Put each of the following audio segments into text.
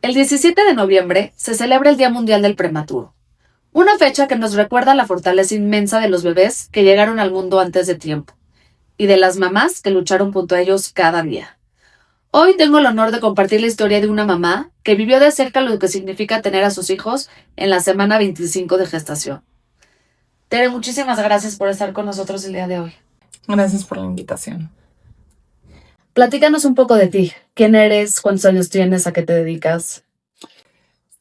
El 17 de noviembre se celebra el Día Mundial del Prematuro, una fecha que nos recuerda la fortaleza inmensa de los bebés que llegaron al mundo antes de tiempo y de las mamás que lucharon junto a ellos cada día. Hoy tengo el honor de compartir la historia de una mamá que vivió de cerca lo que significa tener a sus hijos en la semana 25 de gestación. Tere, muchísimas gracias por estar con nosotros el día de hoy. Gracias por la invitación. Platícanos un poco de ti. ¿Quién eres? ¿Cuántos años tienes? ¿A qué te dedicas?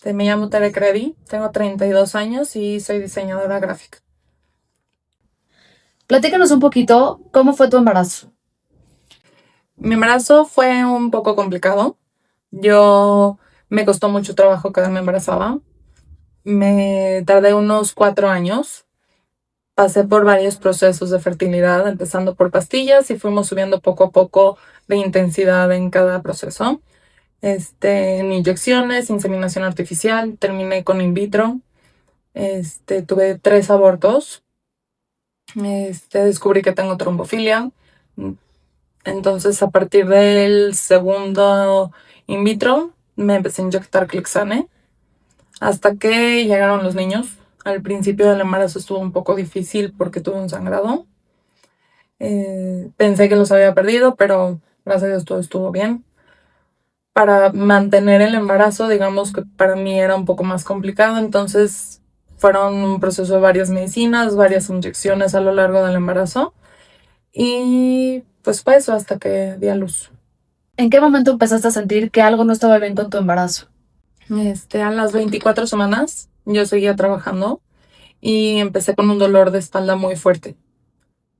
Me llamo Tere Credi, tengo 32 años y soy diseñadora gráfica. Platícanos un poquito, ¿cómo fue tu embarazo? Mi embarazo fue un poco complicado. Me costó mucho trabajo quedarme embarazada. Me tardé unos 4 años. Pasé por varios procesos de fertilidad, empezando por pastillas y fuimos subiendo poco a poco de intensidad en cada proceso. En inyecciones, inseminación artificial, terminé con in vitro. Tuve 3 abortos. Descubrí que tengo trombofilia. Entonces, a partir del segundo in vitro, me empecé a inyectar Clexane hasta que llegaron los niños. Al principio del embarazo estuvo un poco difícil porque tuve un sangrado. Pensé que los había perdido, pero gracias a Dios todo estuvo bien. Para mantener el embarazo, digamos que para mí era un poco más complicado, entonces fueron un proceso de varias medicinas, varias inyecciones a lo largo del embarazo. Y pues fue eso hasta que di a luz. ¿En qué momento empezaste a sentir que algo no estaba bien con tu embarazo? A las 24 semanas yo seguía trabajando y empecé con un dolor de espalda muy fuerte.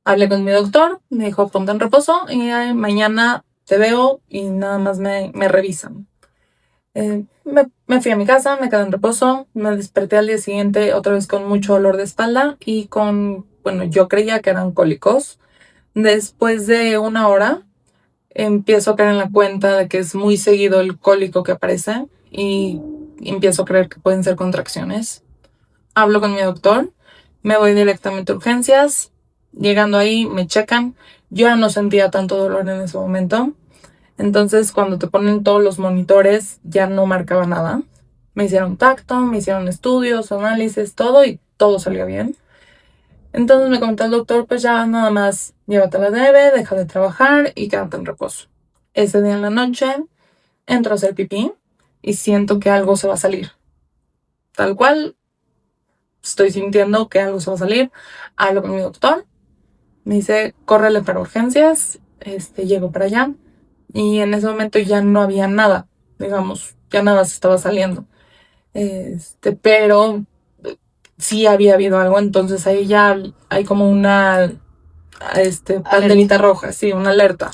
Hablé con mi doctor, me dijo ponte en reposo y mañana te veo y nada más me revisan. Me fui a mi casa, me quedé en reposo, me desperté al día siguiente otra vez con mucho dolor de espalda y yo creía que eran cólicos. Después de 1 hora empiezo a caer en la cuenta de que es muy seguido el cólico que aparece y empiezo a creer que pueden ser contracciones. Hablo con mi doctor, me voy directamente a urgencias, llegando ahí me checan, yo ya no sentía tanto dolor en ese momento, entonces cuando te ponen todos los monitores ya no marcaba nada. Me hicieron tacto, me hicieron estudios, análisis, todo y todo salió bien. Entonces me comentó el doctor, pues ya nada más llévatela leve, deja de trabajar y quédate en reposo. Ese día en la noche entro a hacer pipí y siento que algo se va a salir. Tal cual, estoy sintiendo que algo se va a salir. Hablo con mi doctor, me dice, córrele para urgencias, llego para allá. Y en ese momento ya no había nada, digamos, ya nada se estaba saliendo. Pero sí había habido algo, entonces ahí ya hay como una banderita roja, sí, una alerta.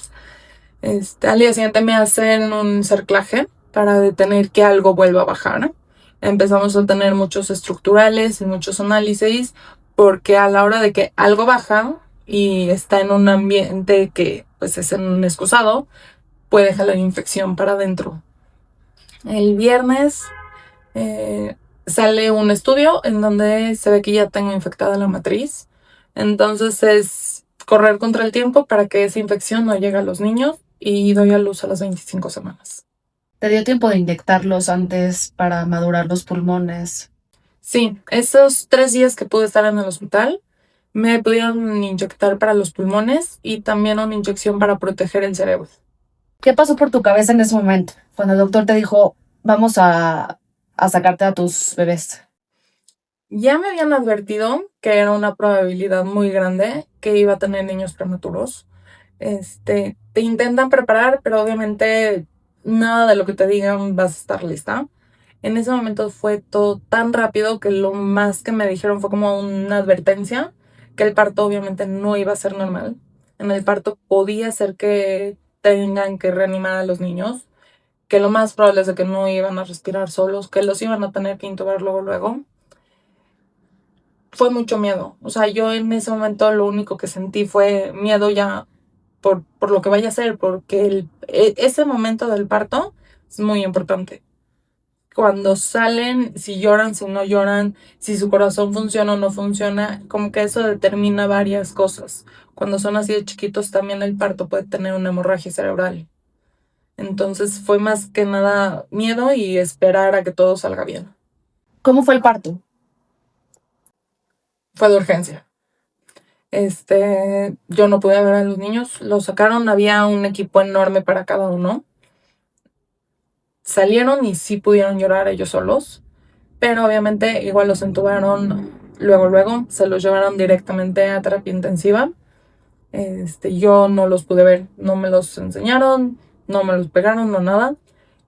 Al día siguiente me hacen un cerclaje para detener que algo vuelva a bajar. Empezamos a tener muchos estructurales y muchos análisis, porque a la hora de que algo baja y está en un ambiente que pues es en un excusado, puede jalar infección para adentro. El viernes sale un estudio en donde se ve que ya tengo infectada la matriz. Entonces es correr contra el tiempo para que esa infección no llegue a los niños y doy a luz a las 25 semanas. ¿Te dio tiempo de inyectarlos antes para madurar los pulmones? Sí, esos 3 días que pude estar en el hospital me pudieron inyectar para los pulmones y también una inyección para proteger el cerebro. ¿Qué pasó por tu cabeza en ese momento, cuando el doctor te dijo, vamos a sacarte a tus bebés? Ya me habían advertido que era una probabilidad muy grande que iba a tener niños prematuros. Te intentan preparar, pero obviamente nada de lo que te digan vas a estar lista. En ese momento fue todo tan rápido que lo más que me dijeron fue como una advertencia, que el parto obviamente no iba a ser normal. En el parto podía ser que tengan que reanimar a los niños, que lo más probable es de que no iban a respirar solos, que los iban a tener que intubar luego. Fue mucho miedo. O sea, yo en ese momento lo único que sentí fue miedo ya por lo que vaya a ser, porque ese momento del parto es muy importante. Cuando salen, si lloran, si no lloran, si su corazón funciona o no funciona, como que eso determina varias cosas. Cuando son así de chiquitos, también el parto puede tener una hemorragia cerebral. Entonces fue más que nada miedo y esperar a que todo salga bien. ¿Cómo fue el parto? Fue de urgencia. Yo no pude ver a los niños, los sacaron, había un equipo enorme para cada uno. Salieron y sí pudieron llorar ellos solos, pero obviamente igual los entubaron luego, se los llevaron directamente a terapia intensiva. Yo no los pude ver, no me los enseñaron, no me los pegaron, no nada.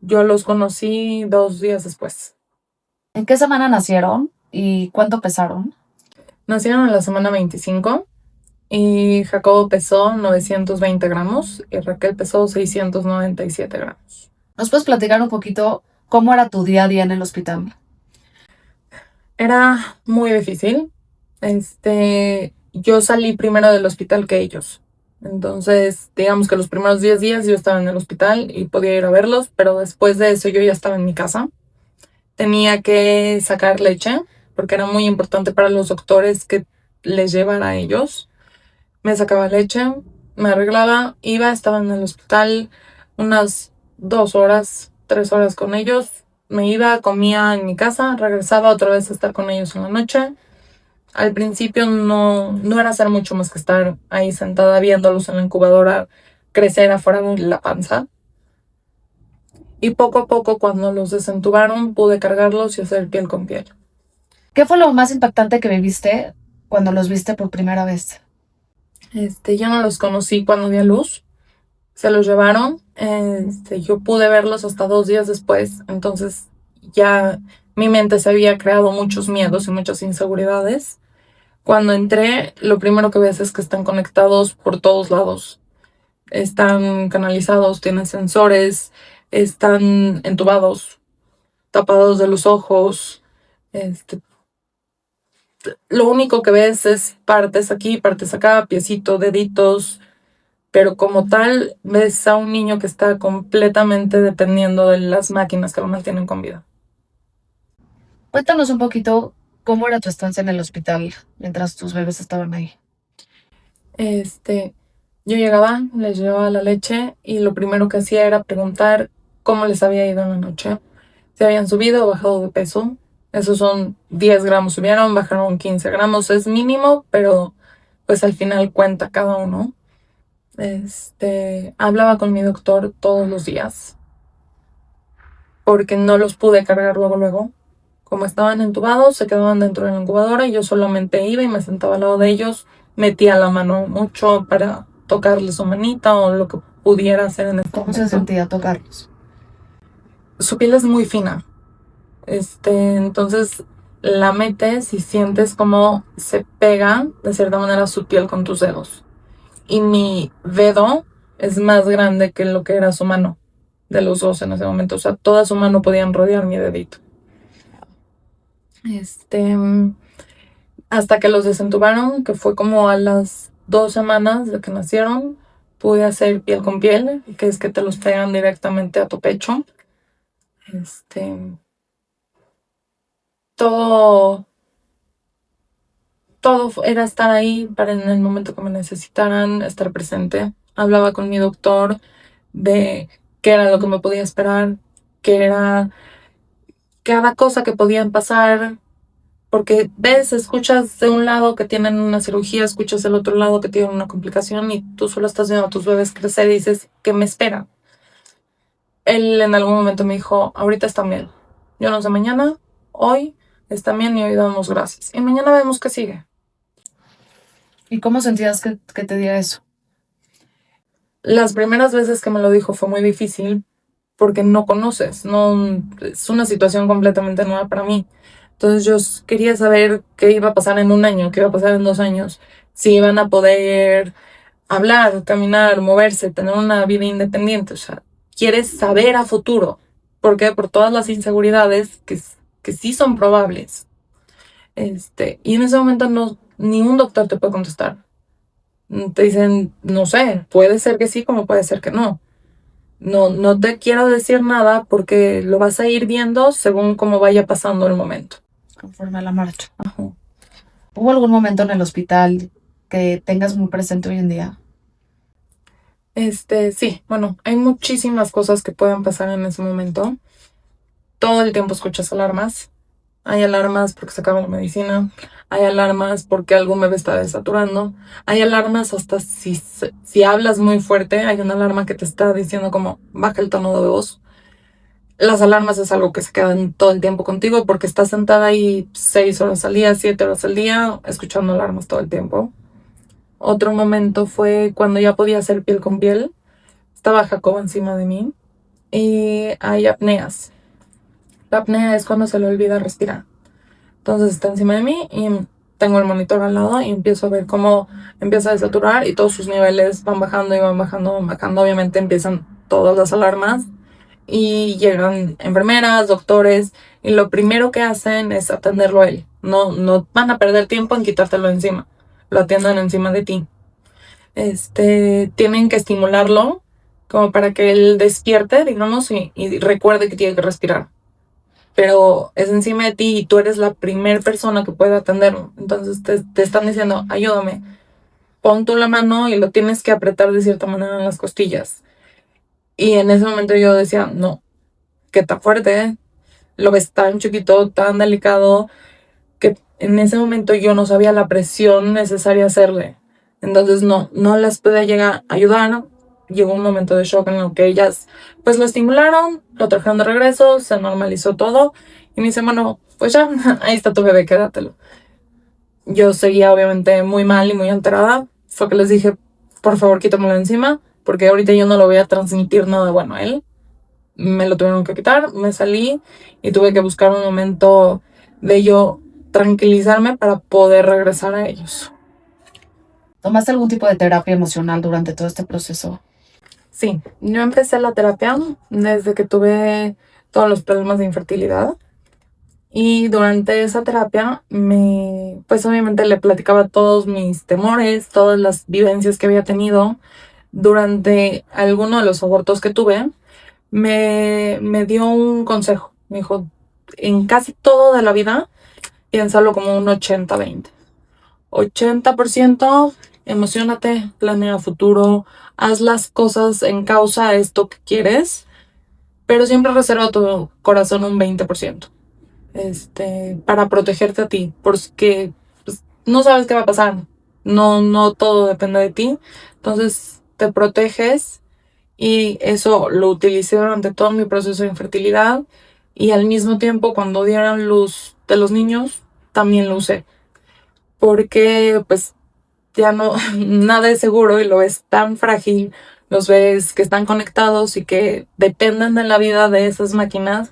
Yo los conocí 2 días después. ¿En qué semana nacieron y cuánto pesaron? Nacieron en la semana 25 y Jacobo pesó 920 gramos y Raquel pesó 697 gramos. ¿Nos puedes platicar un poquito cómo era tu día a día en el hospital? Era muy difícil. Yo salí primero del hospital que ellos. Entonces, digamos que los primeros 10 días yo estaba en el hospital y podía ir a verlos, pero después de eso yo ya estaba en mi casa. Tenía que sacar leche, porque era muy importante para los doctores que les llevara a ellos. Me sacaba leche, me arreglaba, estaba en el hospital unas 2 horas, 3 horas con ellos. Me iba, comía en mi casa, regresaba otra vez a estar con ellos en la noche. Al principio no era hacer mucho más que estar ahí sentada viéndolos en la incubadora crecer afuera de la panza. Y poco a poco, cuando los desentubaron, pude cargarlos y hacer piel con piel. ¿Qué fue lo más impactante que viviste cuando los viste por primera vez? Ya no los conocí cuando di a luz. Se los llevaron. Yo pude verlos hasta 2 días después. Entonces ya mi mente se había creado muchos miedos y muchas inseguridades. Cuando entré, lo primero que ves es que están conectados por todos lados. Están canalizados, tienen sensores, están entubados, tapados de los ojos. Lo único que ves es partes aquí, partes acá, piecito, deditos, pero como tal ves a un niño que está completamente dependiendo de las máquinas que lo mantienen con vida. Cuéntanos un poquito cómo era tu estancia en el hospital mientras tus bebés estaban ahí. Yo llegaba, les llevaba la leche y lo primero que hacía era preguntar cómo les había ido en la noche, si habían subido o bajado de peso. Esos son 10 gramos subieron, bajaron 15 gramos, es mínimo, pero pues al final cuenta cada uno. Hablaba con mi doctor todos los días porque no los pude cargar luego. Como estaban entubados, se quedaban dentro de la incubadora y yo solamente iba y me sentaba al lado de ellos, metía la mano mucho para tocarle su manita o lo que pudiera hacer en este ¿Cómo momento. se sentía tocarlos? Su piel es muy fina. Entonces la metes y sientes como se pega de cierta manera su piel con tus dedos. Y mi dedo es más grande que lo que era su mano, de los dos en ese momento. O sea, toda su mano podían rodear mi dedito. Hasta que los desentubaron, que fue como a las 2 semanas de que nacieron, pude hacer piel con piel, que es que te los pegan directamente a tu pecho. Todo era estar ahí para en el momento que me necesitaran, estar presente. Hablaba con mi doctor de qué era lo que me podía esperar, qué era cada cosa que podían pasar, porque escuchas de un lado que tienen una cirugía, escuchas del otro lado que tienen una complicación y tú solo estás viendo a tus bebés crecer y dices, ¿qué me espera? Él en algún momento me dijo, ahorita están bien. Yo no sé mañana, hoy están bien y hoy damos gracias. Y mañana vemos qué sigue. ¿Y cómo sentías que te diera eso? Las primeras veces que me lo dijo fue muy difícil porque no conoces, no, es una situación completamente nueva para mí. Entonces yo quería saber qué iba a pasar en 1 año, qué iba a pasar en 2 años, si iban a poder hablar, caminar, moverse, tener una vida independiente. O sea, quieres saber a futuro. ¿Por qué? Por todas las inseguridades que sí son probables. Y en ese momento ni un doctor te puede contestar. Te dicen, no sé, puede ser que sí, como puede ser que no. No te quiero decir nada porque lo vas a ir viendo según cómo vaya pasando el momento. Conforme a la marcha. Ajá. ¿Hubo algún momento en el hospital que tengas muy presente hoy en día? Sí, bueno, hay muchísimas cosas que pueden pasar en ese momento. Todo el tiempo escuchas alarmas. Hay alarmas porque se acaba la medicina. Hay alarmas porque algún bebé está desaturando. Hay alarmas hasta si hablas muy fuerte. Hay una alarma que te está diciendo como baja el tono de voz. Las alarmas es algo que se quedan todo el tiempo contigo porque estás sentada ahí 6 horas al día, 7 horas al día, escuchando alarmas todo el tiempo. Otro momento fue cuando ya podía hacer piel con piel. Estaba Jacobo encima de mí y hay apneas. La apnea es cuando se le olvida respirar. Entonces está encima de mí y tengo el monitor al lado y empiezo a ver cómo empieza a desaturar y todos sus niveles van bajando y van bajando, van bajando. Obviamente empiezan todas las alarmas y llegan enfermeras, doctores y lo primero que hacen es atenderlo a él. No van a perder tiempo en quitártelo encima. Lo atienden encima de ti. Tienen que estimularlo como para que él despierte, digamos, y recuerde que tiene que respirar. Pero es encima de ti y tú eres la primera persona que puede atenderlo. Entonces te están diciendo, ayúdame, pon tú la mano y lo tienes que apretar de cierta manera en las costillas. Y en ese momento yo decía, no, que tan fuerte, ¿eh? Lo ves tan chiquito, tan delicado, que en ese momento yo no sabía la presión necesaria hacerle. Entonces no las pude llegar a ayudar. Llegó un momento de shock en el que ellas pues lo estimularon, lo trajeron de regreso, se normalizó todo y me dice, bueno, pues ya, ahí está tu bebé, quédatelo. Yo seguía obviamente muy mal y muy alterada. Fue que les dije, por favor, quítamelo encima, porque ahorita yo no lo voy a transmitir nada bueno a él. Me lo tuvieron que quitar, me salí y tuve que buscar un momento de yo tranquilizarme para poder regresar a ellos. ¿Tomaste algún tipo de terapia emocional durante todo este proceso? Sí, yo empecé la terapia desde que tuve todos los problemas de infertilidad y durante esa terapia pues obviamente le platicaba todos mis temores, todas las vivencias que había tenido durante alguno de los abortos que tuve. Me dio un consejo, me dijo, en casi todo de la vida piénsalo como un 80-20. 80% emocionate, planea futuro, haz las cosas en causa a esto que quieres, pero siempre reserva tu corazón un 20%, para protegerte a ti, porque pues, no sabes qué va a pasar, no todo depende de ti, entonces te proteges y eso lo utilicé durante todo mi proceso de infertilidad y al mismo tiempo cuando dieron luz de los niños también lo usé porque pues ya no, nada es seguro y lo ves tan frágil, los ves que están conectados y que dependen de la vida de esas máquinas,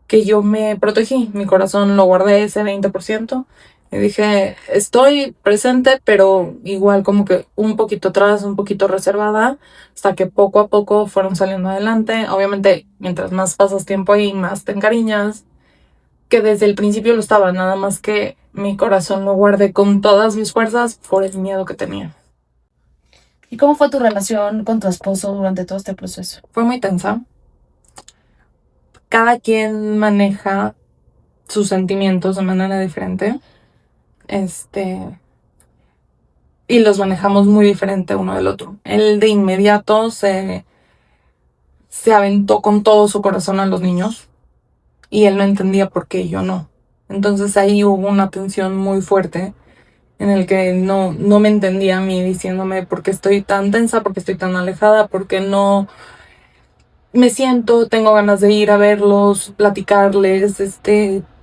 que yo me protegí, mi corazón lo guardé ese 20% y dije, estoy presente, pero igual como que un poquito atrás, un poquito reservada, hasta que poco a poco fueron saliendo adelante. Obviamente, mientras más pasas tiempo ahí, más te encariñas, que desde el principio lo estaba, nada más que mi corazón lo guardé con todas mis fuerzas por el miedo que tenía. ¿Y cómo fue tu relación con tu esposo durante todo este proceso? Fue muy tensa. Cada quien maneja sus sentimientos de manera diferente. Y los manejamos muy diferente uno del otro. Él de inmediato se aventó con todo su corazón a los niños y él no entendía por qué yo no. Entonces ahí hubo una tensión muy fuerte en el que no me entendía a mí diciéndome por qué estoy tan tensa, por qué estoy tan alejada, por qué no me siento, tengo ganas de ir a verlos, platicarles,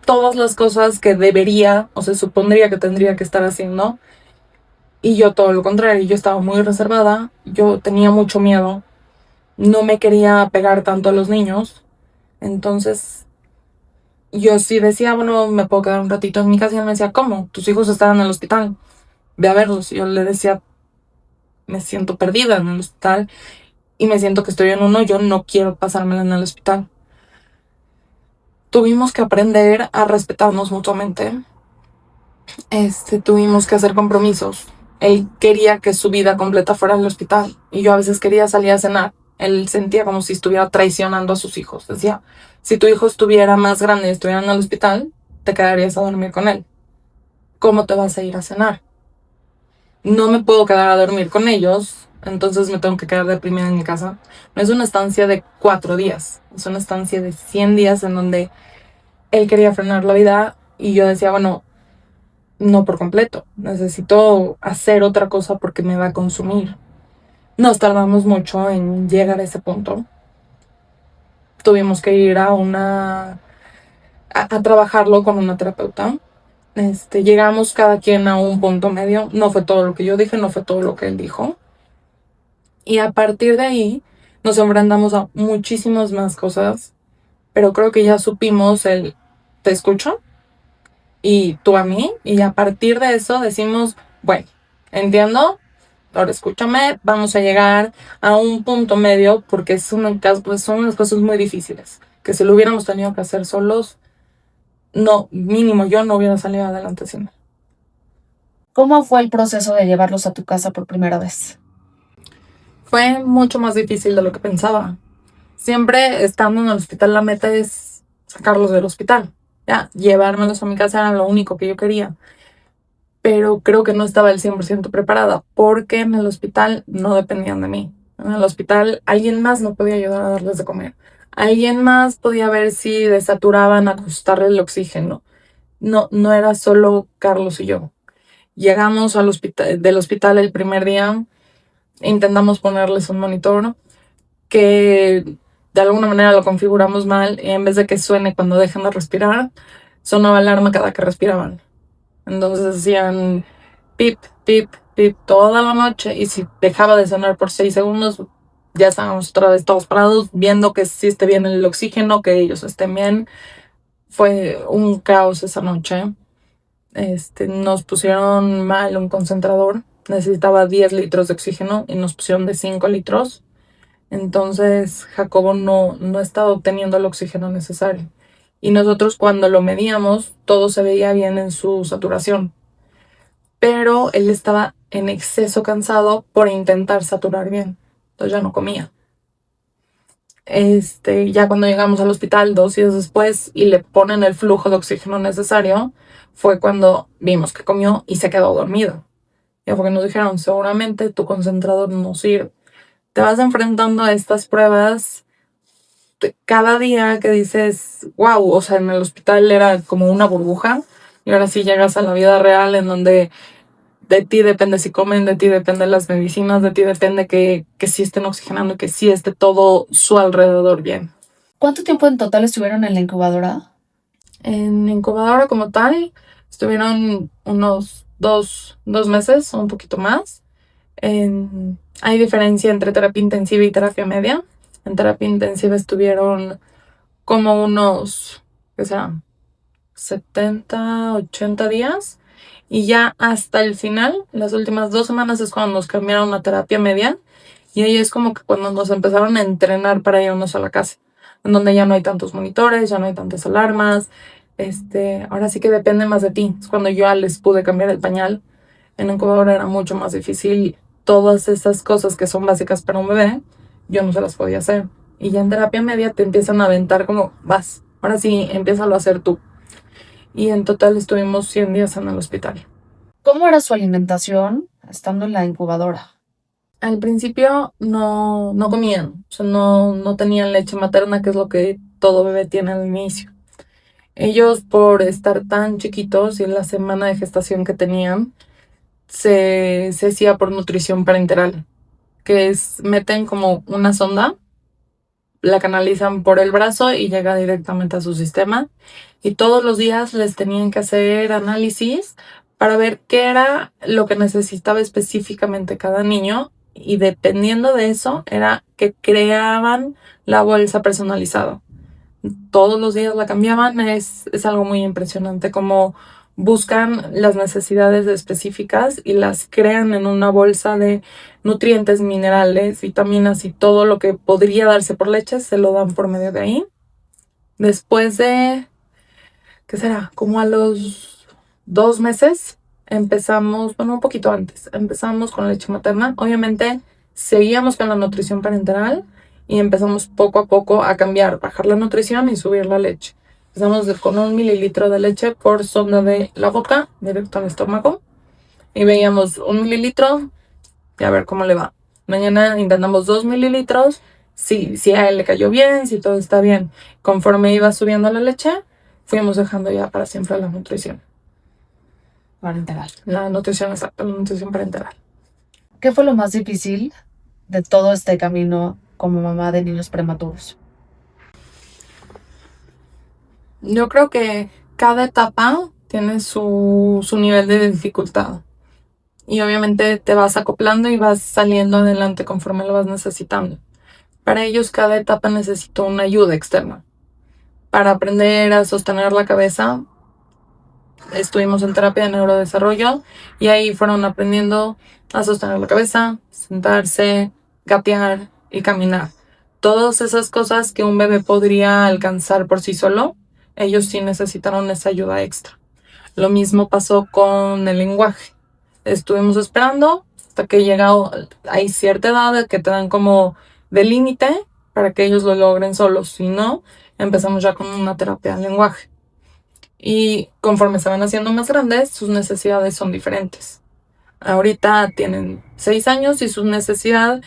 todas las cosas que debería o se supondría que tendría que estar haciendo. Y yo todo lo contrario, yo estaba muy reservada, yo tenía mucho miedo, no me quería pegar tanto a los niños. Entonces yo sí decía, bueno, me puedo quedar un ratito en mi casa y él me decía, ¿cómo? Tus hijos están en el hospital, ve a verlos. Y yo le decía, me siento perdida en el hospital y me siento que estoy en uno, yo no quiero pasármela en el hospital. Tuvimos que aprender a respetarnos mutuamente. Tuvimos que hacer compromisos. Él quería que su vida completa fuera en el hospital y yo a veces quería salir a cenar. Él sentía como si estuviera traicionando a sus hijos. Decía, si tu hijo estuviera más grande y estuviera en el hospital, te quedarías a dormir con él. ¿Cómo te vas a ir a cenar? No me puedo quedar a dormir con ellos entonces me tengo que quedar deprimida en mi casa. No es una estancia de 4 días, es una estancia de 100 días en donde él quería frenar la vida y yo decía, bueno, no por completo, necesito hacer otra cosa porque me va a consumir. Nos tardamos mucho en llegar a ese punto. Tuvimos que ir a trabajarlo con una terapeuta. Llegamos cada quien a un punto medio. No fue todo lo que yo dije, no fue todo lo que él dijo. Y a partir de ahí nos enfrentamos a muchísimas más cosas, pero creo que ya supimos el te escucho y tú a mí, y a partir de eso decimos, bueno, entiendo, ahora escúchame, vamos a llegar a un punto medio porque son unas cosas muy difíciles, que si lo hubiéramos tenido que hacer solos, no, mínimo yo no hubiera salido adelante sin él. ¿Cómo fue el proceso de llevarlos a tu casa por primera vez? Fue mucho más difícil de lo que pensaba. Siempre estando en el hospital la meta es sacarlos del hospital. Ya, llevármelos a mi casa era lo único que yo quería. Pero creo que no estaba el 100% preparada porque en el hospital no dependían de mí. En el hospital alguien más no podía ayudar a darles de comer. Alguien más podía ver si desaturaban, ajustarle el oxígeno. No, no era solo Carlos y yo. Llegamos del hospital el primer día, intentamos ponerles un monitor que de alguna manera lo configuramos mal y en vez de que suene cuando dejan de respirar, sonaba alarma cada que respiraban. Entonces hacían pip, pip, pip toda la noche y si dejaba de sonar por 6 segundos, ya estábamos otra vez todos parados viendo que sí esté bien el oxígeno, que ellos estén bien. Fue un caos esa noche. Nos pusieron mal un concentrador, necesitaba 10 litros de oxígeno y nos pusieron de 5 litros. Entonces Jacobo no estaba obteniendo el oxígeno necesario. Y nosotros cuando lo medíamos, todo se veía bien en su saturación. Pero él estaba en exceso cansado por intentar saturar bien. Entonces ya no comía. Ya cuando llegamos al hospital 2 días después y le ponen el flujo de oxígeno necesario, fue cuando vimos que comió y se quedó dormido. Ya porque nos dijeron, seguramente tu concentrador no sirve. Te vas enfrentando a estas pruebas cada día que dices, wow, o sea, en el hospital era como una burbuja y ahora sí llegas a la vida real en donde de ti depende si comen, de ti depende las medicinas, de ti depende que sí estén oxigenando y que sí esté todo su alrededor bien. ¿Cuánto tiempo en total estuvieron en la incubadora? En incubadora como tal, estuvieron unos dos meses o un poquito más. Hay diferencia entre terapia intensiva y terapia media. En terapia intensiva estuvieron como unos, ¿qué será? 70, 80 días. Y ya hasta el final, las últimas 2 semanas es cuando nos cambiaron a terapia media. Y ahí es como que cuando nos empezaron a entrenar para irnos a la casa, en donde ya no hay tantos monitores, ya no hay tantas alarmas. Ahora sí que depende más de ti. Es cuando yo ya les pude cambiar el pañal. En la incubadora era mucho más difícil. Todas esas cosas que son básicas para un bebé, yo no se las podía hacer. Y ya en terapia media te empiezan a aventar como, vas, ahora sí, empiézalo a hacer tú. Y en total estuvimos 100 días en el hospital. ¿Cómo era su alimentación estando en la incubadora? Al principio no comían, o sea, no tenían leche materna, que es lo que todo bebé tiene al inicio. Ellos, por estar tan chiquitos y en la semana de gestación que tenían, se hacía por nutrición parenteral, que es, meten como una sonda, la canalizan por el brazo y llega directamente a su sistema. Y todos los días les tenían que hacer análisis para ver qué era lo que necesitaba específicamente cada niño. Y dependiendo de eso, era que creaban la bolsa personalizada. Todos los días la cambiaban, es algo muy impresionante como buscan las necesidades específicas y las crean en una bolsa de nutrientes, minerales, vitaminas y todo lo que podría darse por leche se lo dan por medio de ahí. Después de, ¿qué será? Como a los 2 meses empezamos, bueno, un poquito antes, empezamos con leche materna. Obviamente seguíamos con la nutrición parenteral y empezamos poco a poco a cambiar, bajar la nutrición y subir la leche. Empezamos con 1 mililitro de leche por sonda de la boca, directo al estómago. Y veíamos 1 mililitro y a ver cómo le va. Mañana intentamos 2 mililitros, si a él le cayó bien, si todo está bien. Conforme iba subiendo la leche, fuimos dejando ya para siempre la nutrición. Parenteral. La nutrición exacta, la nutrición parenteral. ¿Qué fue lo más difícil de todo este camino como mamá de niños prematuros? Yo creo que cada etapa tiene su nivel de dificultad. Y obviamente te vas acoplando y vas saliendo adelante conforme lo vas necesitando. Para ellos cada etapa necesita una ayuda externa. Para aprender a sostener la cabeza, estuvimos en terapia de neurodesarrollo y ahí fueron aprendiendo a sostener la cabeza, sentarse, gatear y caminar. Todas esas cosas que un bebé podría alcanzar por sí solo, ellos sí necesitaron esa ayuda extra. Lo mismo pasó con el lenguaje. Estuvimos esperando hasta que hay cierta edad que te dan como de límite para que ellos lo logren solos. Si no, empezamos ya con una terapia de lenguaje. Y conforme se van haciendo más grandes, sus necesidades son diferentes. Ahorita tienen 6 años y su necesidad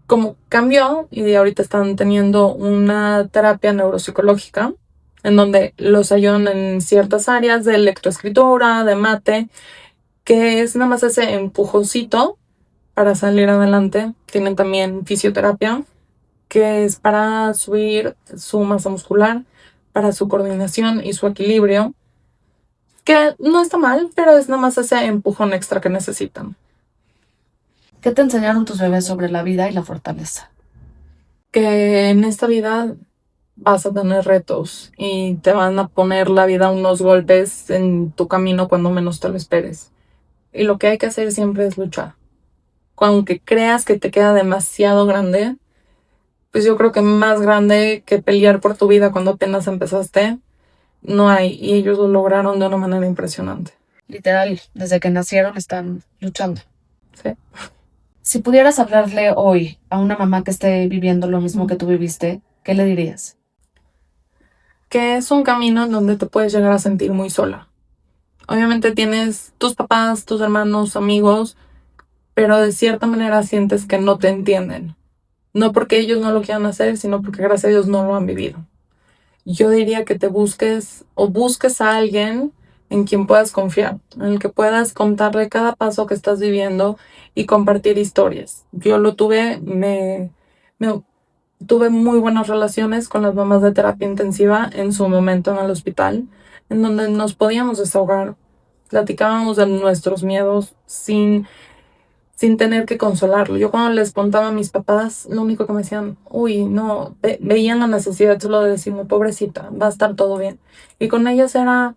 como cambió y ahorita están teniendo una terapia neuropsicológica en donde los ayudan en ciertas áreas de lectoescritura, de mate, que es nada más ese empujoncito para salir adelante. Tienen también fisioterapia, que es para subir su masa muscular, para su coordinación y su equilibrio, que no está mal, pero es nada más ese empujón extra que necesitan. ¿Qué te enseñaron tus bebés sobre la vida y la fortaleza? Que en esta vida vas a tener retos y te van a poner la vida unos golpes en tu camino cuando menos te lo esperes. Y lo que hay que hacer siempre es luchar. Aunque creas que te queda demasiado grande, pues yo creo que más grande que pelear por tu vida cuando apenas empezaste, no hay. Y ellos lo lograron de una manera impresionante. Literal, desde que nacieron están luchando. ¿Sí? Si pudieras hablarle hoy a una mamá que esté viviendo lo mismo que tú viviste, ¿qué le dirías? Que es un camino en donde te puedes llegar a sentir muy sola. Obviamente tienes tus papás, tus hermanos, amigos, pero de cierta manera sientes que no te entienden. No porque ellos no lo quieran hacer, sino porque gracias a Dios no lo han vivido. Yo diría que te busques o busques a alguien en quien puedas confiar, en el que puedas contarle cada paso que estás viviendo y compartir historias. Yo lo tuve, tuve muy buenas relaciones con las mamás de terapia intensiva en su momento en el hospital, en donde nos podíamos desahogar, platicábamos de nuestros miedos sin tener que consolarlo. Yo cuando les contaba a mis papás, lo único que me decían, uy, no, veían la necesidad solo de decirme, pobrecita, va a estar todo bien. Y con ellas era,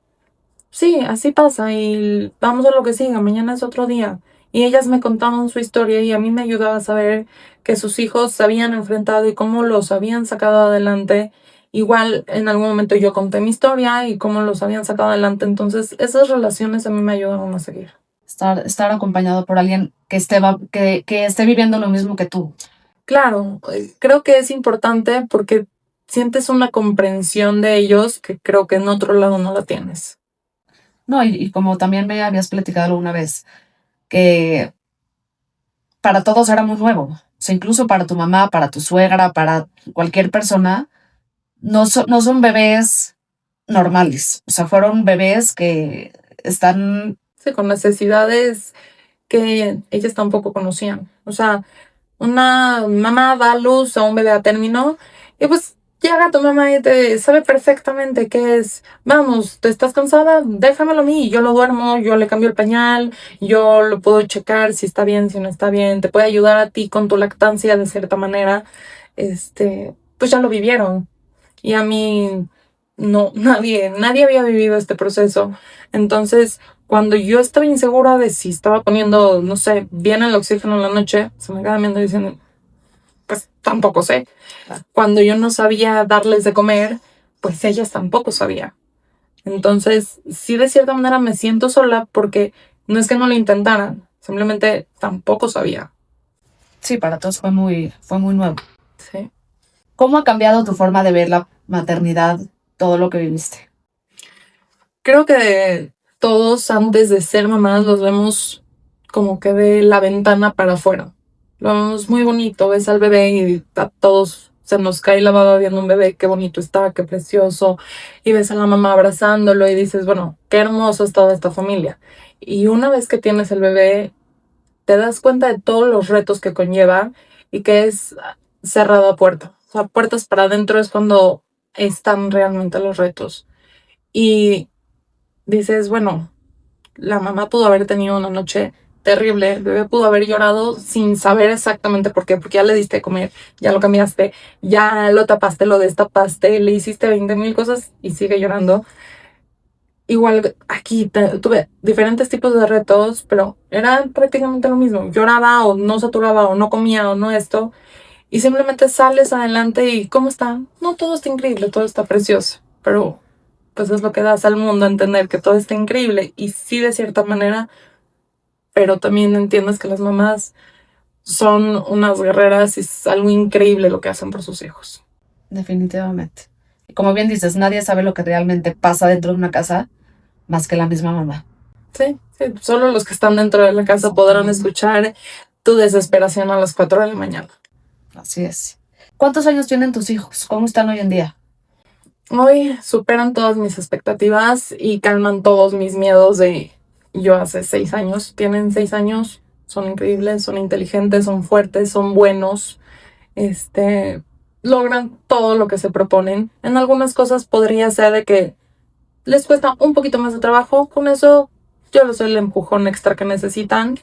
sí, así pasa y vamos a lo que siga, mañana es otro día. Y ellas me contaban su historia y a mí me ayudaba a saber que sus hijos se habían enfrentado y cómo los habían sacado adelante. Igual en algún momento yo conté mi historia y cómo los habían sacado adelante. Entonces esas relaciones a mí me ayudaron a seguir. Estar acompañado por alguien que esté viviendo lo mismo que tú. Claro, creo que es importante porque sientes una comprensión de ellos que creo que en otro lado no la tienes. No, y como también me habías platicado alguna vez, que para todos era muy nuevo. O sea, incluso para tu mamá, para tu suegra, para cualquier persona, no son bebés normales. O sea, fueron bebés que están. Sí, con necesidades que ellas tampoco conocían. O sea, una mamá da a luz a un bebé a término y pues llega tu mamá y te sabe perfectamente qué es. Vamos, ¿te estás cansada? Déjamelo a mí. Yo lo duermo, yo le cambio el pañal, yo lo puedo checar si está bien, si no está bien. Te puede ayudar a ti con tu lactancia de cierta manera. Pues ya lo vivieron. Y a mí no, nadie había vivido este proceso. Entonces, cuando yo estaba insegura de si estaba poniendo, no sé, bien el oxígeno en la noche, se me quedaba viendo diciendo, pues tampoco sé. Cuando yo no sabía darles de comer, pues ellas tampoco sabían. Entonces, sí, de cierta manera me siento sola porque no es que no lo intentaran, simplemente tampoco sabía. Sí, para todos fue muy nuevo. Sí. ¿Cómo ha cambiado tu forma de ver la maternidad, todo lo que viviste? Creo que todos antes de ser mamás los vemos como que de la ventana para afuera. lo vemos muy bonito, ves al bebé y a todos se nos cae la baba viendo un bebé, qué bonito está, qué precioso, y ves a la mamá abrazándolo y dices, bueno, qué hermoso es toda esta familia. Y una vez que tienes el bebé, te das cuenta de todos los retos que conlleva y que es cerrada puerta. O sea, puertas para adentro es cuando están realmente los retos. Y dices, bueno, la mamá pudo haber tenido una noche terrible, el bebé pudo haber llorado sin saber exactamente por qué, porque ya le diste de comer, ya lo cambiaste, ya lo tapaste, lo destapaste, le hiciste 20,000 cosas y sigue llorando. Igual aquí tuve diferentes tipos de retos, pero era prácticamente lo mismo. Lloraba o no saturaba o no comía o no esto. Y simplemente sales adelante y ¿cómo está? No, todo está increíble, todo está precioso. Pero pues es lo que das al mundo a entender que todo está increíble. Y sí, de cierta manera, pero también entiendes que las mamás son unas guerreras y es algo increíble lo que hacen por sus hijos. Definitivamente. Y como bien dices, nadie sabe lo que realmente pasa dentro de una casa más que la misma mamá. Sí, sí, solo los que están dentro de la casa podrán escuchar tu desesperación a las 4 de la mañana. Así es. ¿Cuántos años tienen tus hijos? ¿Cómo están hoy en día? Hoy superan todas mis expectativas y calman todos mis miedos de yo hace 6 años. Tienen 6 años, son increíbles, son inteligentes, son fuertes, son buenos. Logran todo lo que se proponen. En algunas cosas podría ser de que les cuesta un poquito más de trabajo. Con eso yo les doy el empujón extra que necesitan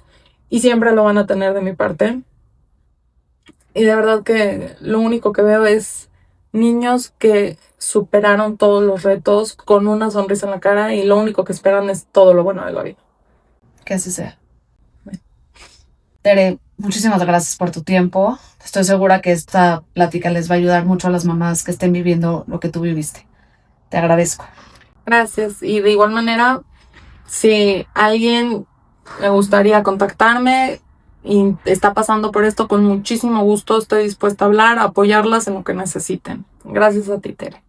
y siempre lo van a tener de mi parte. Y de verdad que lo único que veo es niños que superaron todos los retos con una sonrisa en la cara y lo único que esperan es todo lo bueno de la vida. Que así sea. Tere, muchísimas gracias por tu tiempo. Estoy segura que esta plática les va a ayudar mucho a las mamás que estén viviendo lo que tú viviste. Te agradezco. Gracias. Y de igual manera, si alguien le gustaría contactarme y está pasando por esto, con muchísimo gusto estoy dispuesta a hablar, a apoyarlas en lo que necesiten. Gracias a ti, Tere.